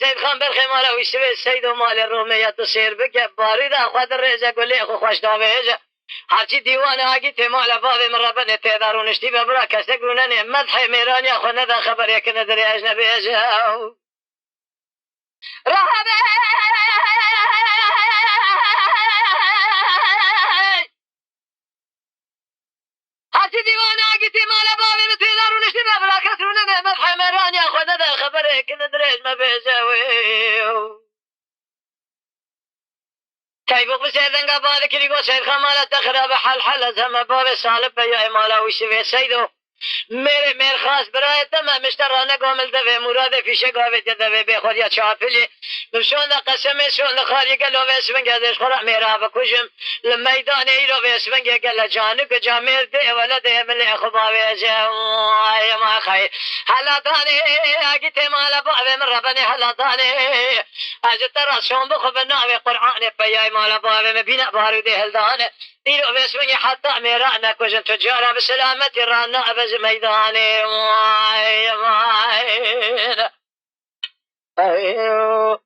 سید خان برخی مالا ویشوی سید و مال رومیت و سیر بکه باری دا خود ریزه گلی خو خوش داویجه هرچی دیوان آگی تی مالا بابی من ربن تیدارونشتی ببرا کسی گرونن مدح میرانی خو ندا خبر یک نداری اجنبیجه رهبه هرچی دیوان آگی تی مالا بابی من تیدارونشتی ببرا کسی گرونن مدح میرانی خو ندا خبر یک نداری اجنبیجه كيف بسيدن قبال كريقو سيد خمالة تخرب حل زم باب سالب يا إمالا وشوي سيدو مير خاص براي تمام مشترانا قومل دفي مراد في شقاوة دفي بيخور يا شافلي بشون قسمي شون خالي قالوا بيسفن قادش خرع ميرا بكوشم لميدان ايرو بيسفن قال جانب جامير دي ولا دي من اخبابي يا ما خير هلا داني اجيت مالا بابي من ربني هلا داني اجت راسهم بخبنا قرآن بيا مالا بابي مبينا بارو دي هلداني ديرو بيسفن حتى ميرانا كوشن تجارة بسلامتي رانا بز ميداني يا ما ايوه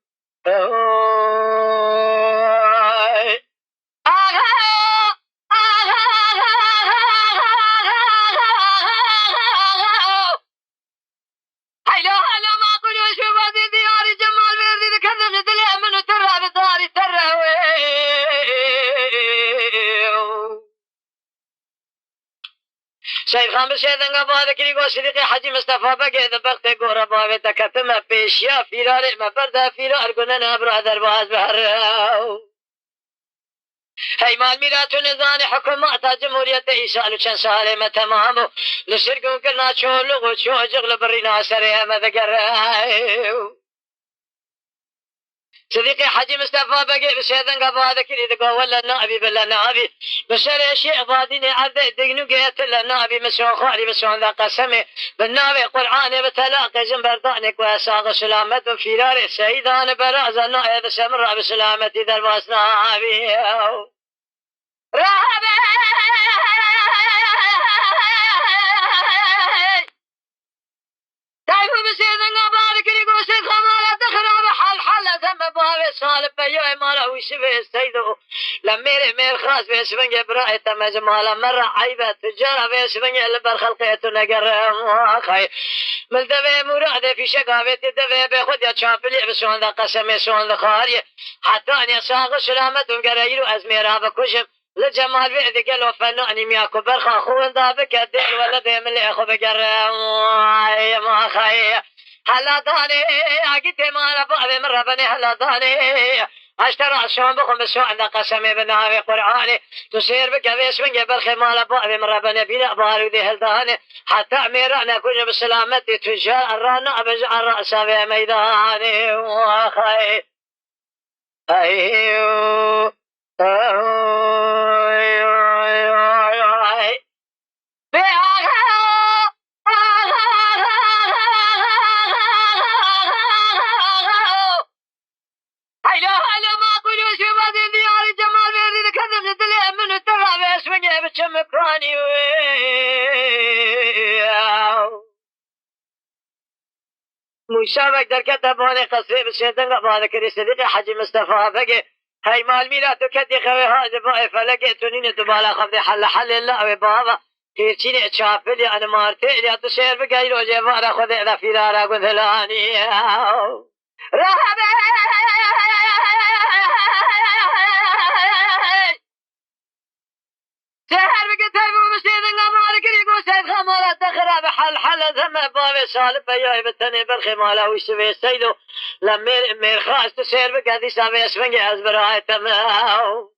سيد خان بسيدن قبال كريقو صديقي حجي مصطفى بقى دبقت قورا بابي تكتم بيشيا فيراري ما بردا فيرار قننا برادر باز بهر هاي مال ميرات نظام حكومات جمهورية إيسان وشان سالمة تمام لشرقون كنا شو لغو شو جغل برينا سريها ما ذكر صديقي حجي مصطفى بقي بسيدن قبال كريقو ولا نابي بلا نابي بشر شيء فاديني عبد دقنو قيت النابي مسون خالي مسون ذا قسمي بالنابي قرآن بتلاقي جنبردانك واساق سلامة فيرار سيدان براز النائب سمر بسلامة درباس نابي رهبي تعرفوا بسيدن قبال كريقو سيد خمالة تخرب حل ثم بابي صالب بيوي مالا ويشبه السيدو لميري مير خاص بيسفنجي برائي تمج مالا مرة عيبة تجارة بيسفنجي لبر خلقيتو نقر مواخي من دفع مراد في شقاوة دفع بيخد يا شامبلي بسون ذا قسمي سون ذا خاري حتى أن يساق سلامتهم قريرو أزميرا بكشم لجمال بيدي قالوا فناني مياكو برخا خوان دابك الدين ولا دي من اللي اخو بقر ما خي هلا داني اجيت مالا بابي من ربني هلا داني اشترى شون بكم بسوء عند قسمي بناوي قرآني تصير بك بيش من قبل خمال بابي من ربني بلا بارو دي هلداني حتى اميرانا كل بسلامتي تجار الرانا ابجع الرأس في ميداني وخي ايوه مشابك در كتباني قصير بسيدن قبال كري صديقي حجي مصطفى بقي هاي مال ميلاد كدي خوي هذا باي فلقيت تنين تبالا خفضي حل الله بابا كيرتيني تشافلي انا مارتي يا تشير بقي لو جفارا خذ ذا فيرارا قذلاني رهبي سهر بقتيب ومسيدن قمال كريقو سيد خمالة تخرب حل ثم بابي صالب بيوي بتني بالخمالة ويشوي سيدو لما مير خاص تسير بقدي سابي اسفنجي ازبراي تماو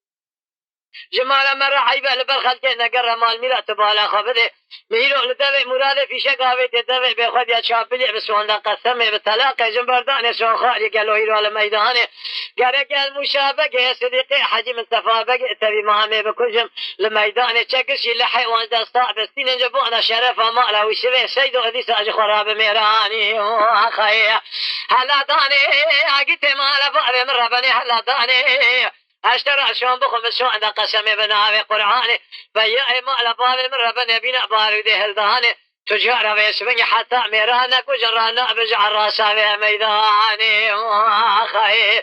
جمالا مرة حيبه لبرخد كينا قرر مال ميلا تبالا خبده ميلو لدوي مراد في شقاوي تدوي بيخد يا شابلي بسوان دا قسمي بتلاقي جنبرداني سوان خالي قالوا هيرو على ميداني قرق المشابقة صديقي حجي مصطفى بقى تبي مامي بكجم لميدان تشكشي لحيوان دستا بستين جبونا شرفة مالا وشبه سيدو هديس أجي خراب ميراني وأخي هلا داني أجيت مالا بابي من ربني هلا داني اشترى شلون بخم شلون ذا قسمي بناوي قرآني بيا مالا بابي من ربني بينا بارودي هلداني تجارة بيسبني حتى ميرانا كجرانا بجع الراسا في ميداني وأخي